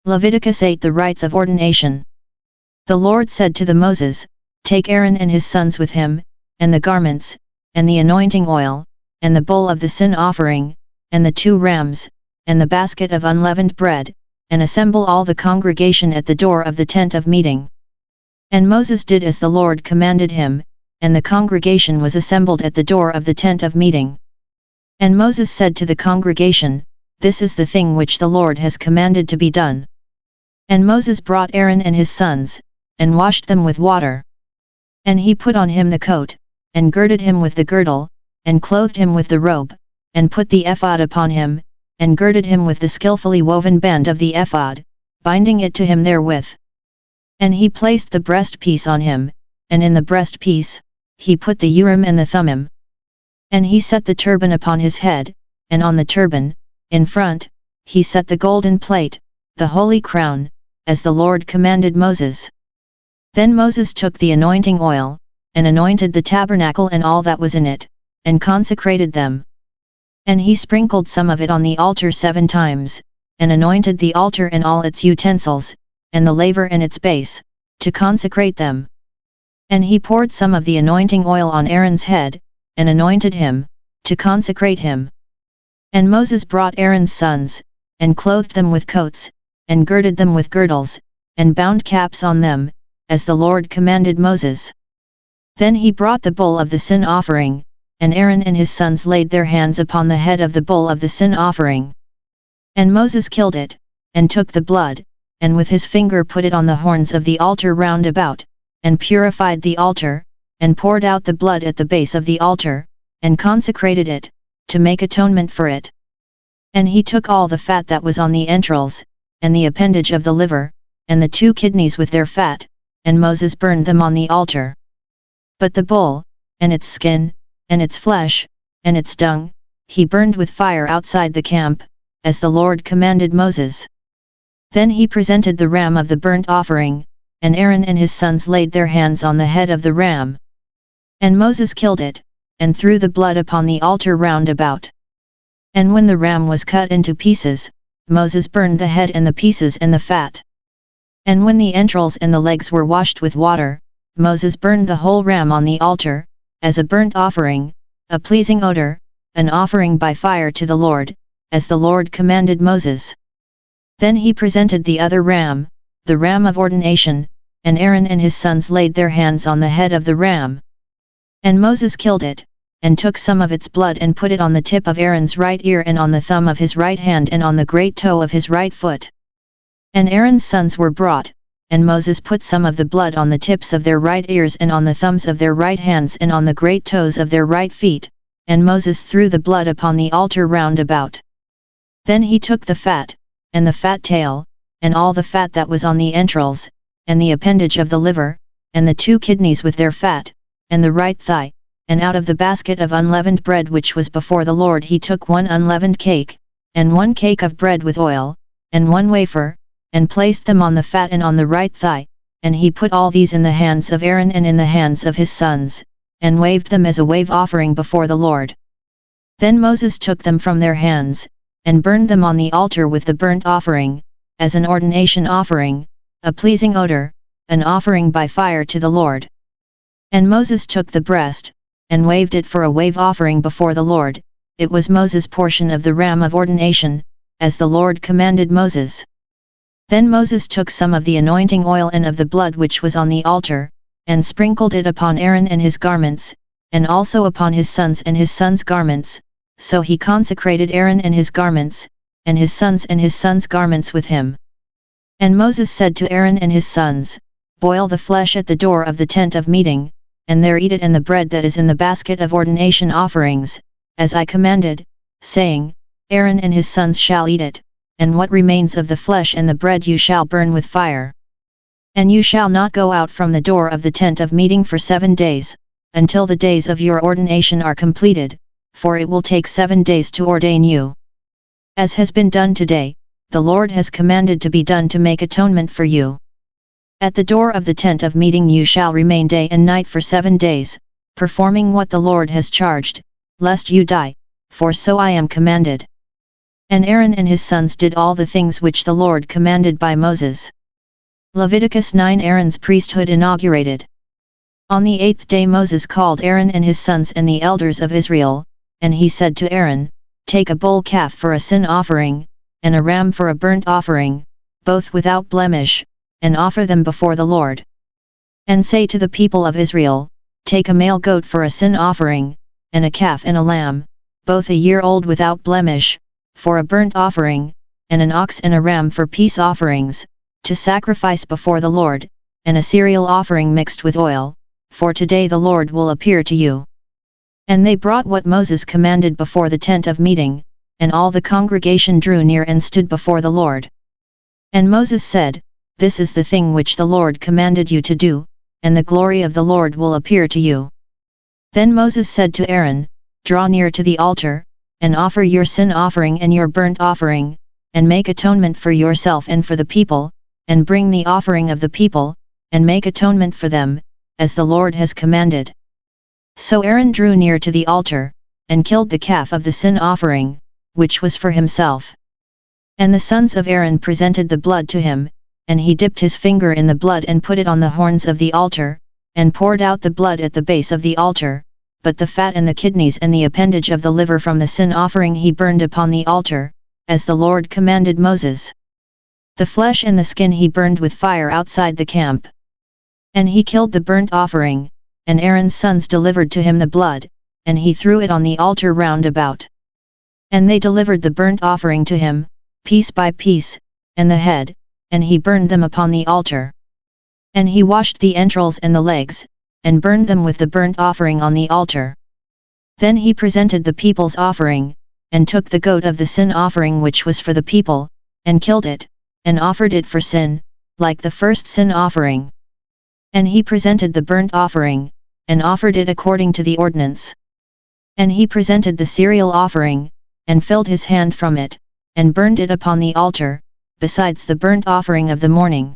Leviticus 8. The rites of ordination. The Lord said to Moses, Take Aaron and his sons with him, and the garments, and the anointing oil, and the bull of the sin offering, and the 2 rams, and the basket of unleavened bread, and assemble all the congregation at the door of the tent of meeting. And Moses did as the Lord commanded him, and the congregation was assembled at the door of the tent of meeting. And Moses said to the congregation, This is the thing which the Lord has commanded to be done. And Moses brought Aaron and his sons, and washed them with water. And he put on him the coat, and girded him with the girdle, and clothed him with the robe, and put the ephod upon him, and girded him with the skillfully woven band of the ephod, binding it to him therewith. And he placed the breastpiece on him, and in the breastpiece, he put the Urim and the Thummim. And he set the turban upon his head, and on the turban, in front, he set the golden plate, the holy crown, as the Lord commanded Moses. Then Moses took the anointing oil, and anointed the tabernacle and all that was in it, and consecrated them. And he sprinkled some of it on the altar 7 times, and anointed the altar and all its utensils, and the laver and its base, to consecrate them. And he poured some of the anointing oil on Aaron's head, and anointed him, to consecrate him. And Moses brought Aaron's sons, and clothed them with coats, and girded them with girdles, and bound caps on them, as the Lord commanded Moses. Then he brought the bull of the sin offering, and Aaron and his sons laid their hands upon the head of the bull of the sin offering. And Moses killed it, and took the blood, and with his finger put it on the horns of the altar round about, and purified the altar, and poured out the blood at the base of the altar, and consecrated it, to make atonement for it. And he took all the fat that was on the entrails, and the appendage of the liver, and the 2 kidneys with their fat, and Moses burned them on the altar. But the bull, and its skin, and its flesh, and its dung, he burned with fire outside the camp, as the Lord commanded Moses. Then he presented the ram of the burnt offering, and Aaron and his sons laid their hands on the head of the ram. And Moses killed it, and threw the blood upon the altar round about. And when the ram was cut into pieces, Moses burned the head and the pieces and the fat. And when the entrails and the legs were washed with water, Moses burned the whole ram on the altar, as a burnt offering, a pleasing odor, an offering by fire to the Lord, as the Lord commanded Moses. Then he presented the other ram, the ram of ordination, and Aaron and his sons laid their hands on the head of the ram. And Moses killed it, and took some of its blood and put it on the tip of Aaron's right ear and on the thumb of his right hand and on the great toe of his right foot. And Aaron's sons were brought, and Moses put some of the blood on the tips of their right ears and on the thumbs of their right hands and on the great toes of their right feet, and Moses threw the blood upon the altar round about. Then he took the fat, and the fat tail, and all the fat that was on the entrails, and the appendage of the liver, and the 2 kidneys with their fat, and the right thigh, and out of the basket of unleavened bread which was before the Lord he took 1 unleavened cake, and 1 cake of bread with oil, and 1 wafer, and placed them on the fat and on the right thigh, and he put all these in the hands of Aaron and in the hands of his sons, and waved them as a wave offering before the Lord. Then Moses took them from their hands, and burned them on the altar with the burnt offering, as an ordination offering, a pleasing odor, an offering by fire to the Lord. And Moses took the breast, and waved it for a wave offering before the Lord. It was Moses' portion of the ram of ordination, as the Lord commanded Moses. Then Moses took some of the anointing oil and of the blood which was on the altar, and sprinkled it upon Aaron and his garments, and also upon his sons and his sons' garments, so he consecrated Aaron and his garments, and his sons' garments with him. And Moses said to Aaron and his sons, Boil the flesh at the door of the tent of meeting, and there eat it and the bread that is in the basket of ordination offerings, as I commanded, saying, Aaron and his sons shall eat it, and what remains of the flesh and the bread you shall burn with fire. And you shall not go out from the door of the tent of meeting for 7 days, until the days of your ordination are completed, for it will take 7 days to ordain you. As has been done today, the Lord has commanded to be done to make atonement for you. At the door of the tent of meeting you shall remain day and night for 7 days, performing what the Lord has charged, lest you die, for so I am commanded. And Aaron and his sons did all the things which the Lord commanded by Moses. Leviticus 9. Aaron's priesthood inaugurated. On the 8th day Moses called Aaron and his sons and the elders of Israel, and he said to Aaron, Take a bull calf for a sin offering, and a ram for a burnt offering, both without blemish, and offer them before the Lord. And say to the people of Israel, Take a male goat for a sin offering, and a calf and a lamb, both a year old without blemish, for a burnt offering, and an ox and a ram for peace offerings, to sacrifice before the Lord, and a cereal offering mixed with oil, for today the Lord will appear to you. And they brought what Moses commanded before the tent of meeting, and all the congregation drew near and stood before the Lord. And Moses said, This is the thing which the Lord commanded you to do, and the glory of the Lord will appear to you. Then Moses said to Aaron, Draw near to the altar, and offer your sin offering and your burnt offering, and make atonement for yourself and for the people, and bring the offering of the people, and make atonement for them, as the Lord has commanded. So Aaron drew near to the altar, and killed the calf of the sin offering, which was for himself. And the sons of Aaron presented the blood to him, and he dipped his finger in the blood and put it on the horns of the altar, and poured out the blood at the base of the altar, but the fat and the kidneys and the appendage of the liver from the sin offering he burned upon the altar, as the Lord commanded Moses. The flesh and the skin he burned with fire outside the camp. And he killed the burnt offering, and Aaron's sons delivered to him the blood, and he threw it on the altar round about. And they delivered the burnt offering to him, piece by piece, and the head, and he burned them upon the altar. And he washed the entrails and the legs, and burned them with the burnt offering on the altar. Then he presented the people's offering, and took the goat of the sin offering which was for the people, and killed it, and offered it for sin, like the first sin offering. And he presented the burnt offering, and offered it according to the ordinance. And he presented the cereal offering, and filled his hand from it, and burned it upon the altar, besides the burnt offering of the morning.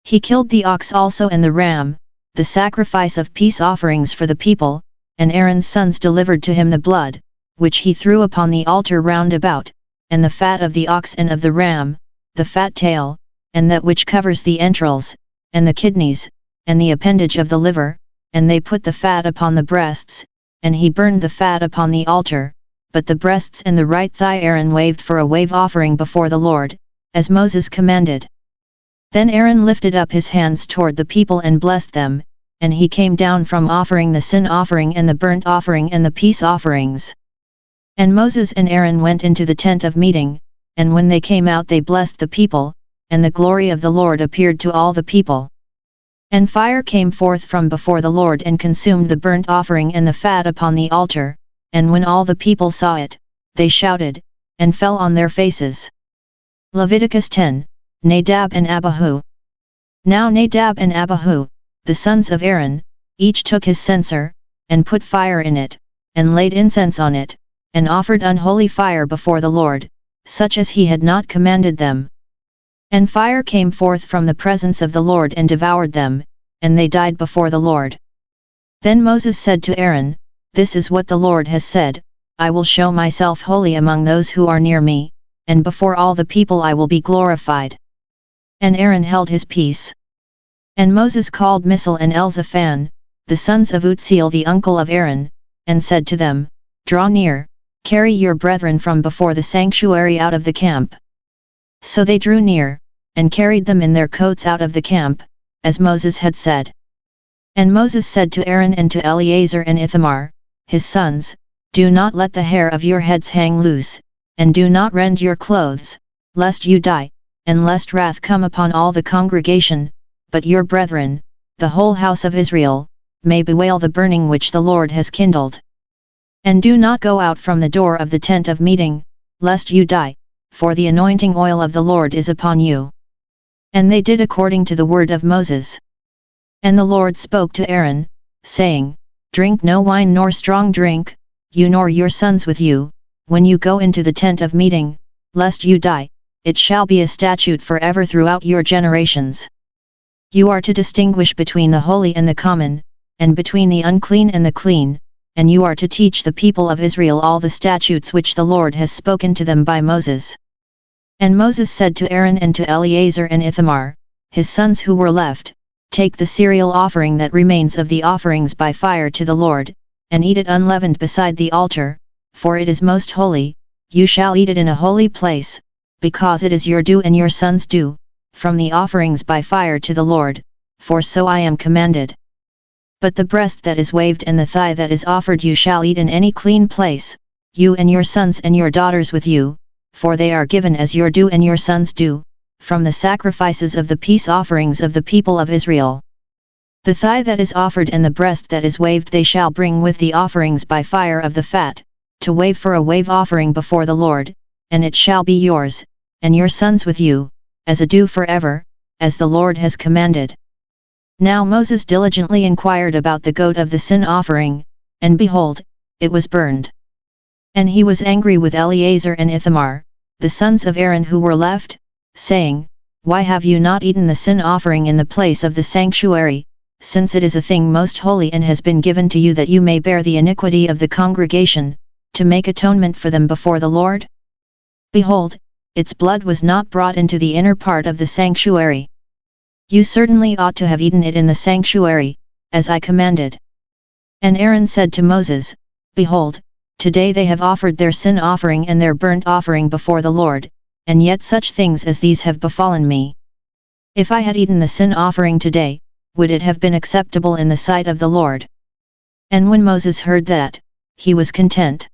He killed the ox also and the ram, the sacrifice of peace offerings for the people, and Aaron's sons delivered to him the blood, which he threw upon the altar round about, and the fat of the ox and of the ram, the fat tail, and that which covers the entrails, and the kidneys, and the appendage of the liver, and they put the fat upon the breasts, and he burned the fat upon the altar, but the breasts and the right thigh Aaron waved for a wave offering before the Lord, as Moses commanded. Then Aaron lifted up his hands toward the people and blessed them, and he came down from offering the sin offering and the burnt offering and the peace offerings. And Moses and Aaron went into the tent of meeting, and when they came out they blessed the people, and the glory of the Lord appeared to all the people. And fire came forth from before the Lord and consumed the burnt offering and the fat upon the altar, and when all the people saw it, they shouted, and fell on their faces. Leviticus 10, Nadab and Abihu. Now Nadab and Abihu, the sons of Aaron, each took his censer, and put fire in it, and laid incense on it, and offered unholy fire before the Lord, such as he had not commanded them. And fire came forth from the presence of the Lord and devoured them, and they died before the Lord. Then Moses said to Aaron, This is what the Lord has said, I will show myself holy among those who are near me, and before all the people I will be glorified. And Aaron held his peace. And Moses called Misal and Elzaphan, the sons of Utziel the uncle of Aaron, and said to them, Draw near, carry your brethren from before the sanctuary out of the camp. So they drew near, and carried them in their coats out of the camp, as Moses had said. And Moses said to Aaron and to Eleazar and Ithamar, his sons, Do not let the hair of your heads hang loose, and do not rend your clothes, lest you die, and lest wrath come upon all the congregation, but your brethren, the whole house of Israel, may bewail the burning which the Lord has kindled. And do not go out from the door of the tent of meeting, lest you die, for the anointing oil of the Lord is upon you. And they did according to the word of Moses. And the Lord spoke to Aaron, saying, Drink no wine nor strong drink, you nor your sons with you, when you go into the tent of meeting, lest you die, it shall be a statute forever throughout your generations. You are to distinguish between the holy and the common, and between the unclean and the clean, and you are to teach the people of Israel all the statutes which the Lord has spoken to them by Moses. And Moses said to Aaron and to Eleazar and Ithamar, his sons who were left, take the cereal offering that remains of the offerings by fire to the Lord, and eat it unleavened beside the altar, for it is most holy. You shall eat it in a holy place, because it is your due and your sons' due, from the offerings by fire to the Lord, for so I am commanded. But the breast that is waved and the thigh that is offered you shall eat in any clean place, you and your sons and your daughters with you, for they are given as your due and your sons' due, from the sacrifices of the peace offerings of the people of Israel. The thigh that is offered and the breast that is waved they shall bring with the offerings by fire of the fat, to wave for a wave offering before the Lord, and it shall be yours, and your sons with you, as a due forever, as the Lord has commanded. Now Moses diligently inquired about the goat of the sin offering, and behold, it was burned. And he was angry with Eleazar and Ithamar, the sons of Aaron who were left, saying, Why have you not eaten the sin offering in the place of the sanctuary, since it is a thing most holy and has been given to you that you may bear the iniquity of the congregation, to make atonement for them before the Lord? Behold, its blood was not brought into the inner part of the sanctuary. You certainly ought to have eaten it in the sanctuary, as I commanded. And Aaron said to Moses, Behold, today they have offered their sin offering and their burnt offering before the Lord, and yet such things as these have befallen me. If I had eaten the sin offering today, would it have been acceptable in the sight of the Lord? And when Moses heard that, he was content.